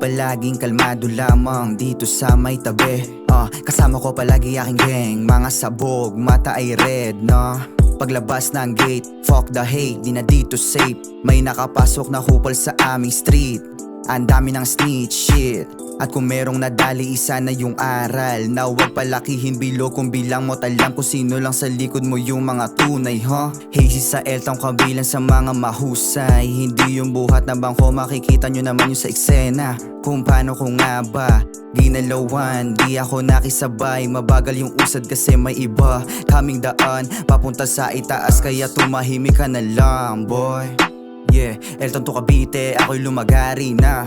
palaging kalmado lamang dito sa may tabi. Kasama ko palagi aking gang, mga sabog, mata ay red, no? Paglabas ng gate, fuck the hate, di na dito safe. May nakapasok na kupal sa aming street. Ang dami ng snitch shit. At kung merong nadali, isa na yung aral na huwag palakihin bilog kung bilang mo talam kung sino lang sa likod mo yung mga tunay, Hazy sa eltang kabilang sa mga mahusay. Hindi yung buhat na bangko, makikita nyo naman yung sa eksena. Kung paano ko nga ba ginalawan, di ako nakisabay. Mabagal yung usad kasi may iba kaming daan papunta sa itaas, kaya tumahimik ka na lang, boy. Yeah, Elton to Cavite, ako'y lumagari na,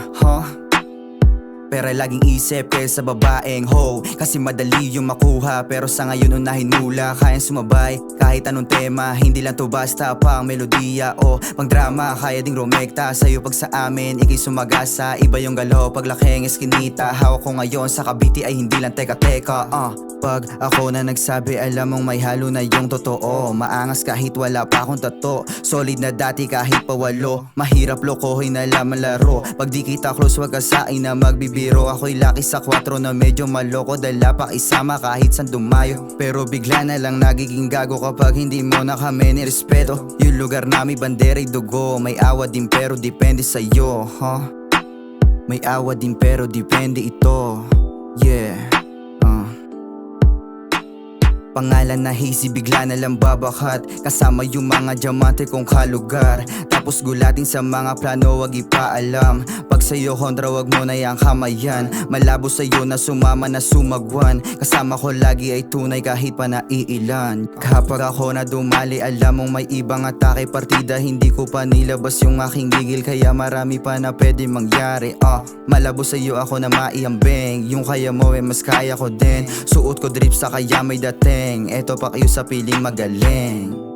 Pero laging isip kaysa babaeng ho, kasi madali yung makuha. Pero sa ngayon unahin mula, kayang sumabay kahit anong tema. Hindi lang to basta pang melodiya o pang drama, kaya ding romekta sa'yo pag sa amin ikay sumagasa. Iba yung galaw pag laking eskinita. Hawak ko ngayon sa Cavite ay hindi lang teka-teka. Pag ako na nagsabi, alam mong may halo na yung totoo. Maangas kahit wala pa akong tato, solid na dati kahit pawalo. Mahirap lokohin na laman laro, pag di kita close wag ka sain na magbibiro. Ako'y laki sa 4 na medyo maloko, dala pa isama kahit san dumayo. Pero bigla na lang nagiging gago kapag hindi mo na kami nirespeto. Yung lugar namin bandera'y dugo, may awa din pero depende sa'yo, May awa din pero depende ito, yeah. Pangalan na Hazy, bigla na lang babakat. Kasama yung mga diamante kong kalugar. Tapos gulatin sa mga plano, wag ipaalam. Pag sa'yo kontra, wag mo na yung kamayan. Malabo sa'yo na sumama na sumagwan. Kasama ko lagi ay tunay kahit pa naiilan. Kapag ako na dumali, alam mong may ibang atake partida. Hindi ko pa nilabas yung aking gigil, kaya marami pa na pwede mangyari. Malabo sa'yo ako na maiambeng. Yung kaya mo mas kaya ko din. Suot ko drip sa kaya may dating. Eto pa kayo sa piling magaling.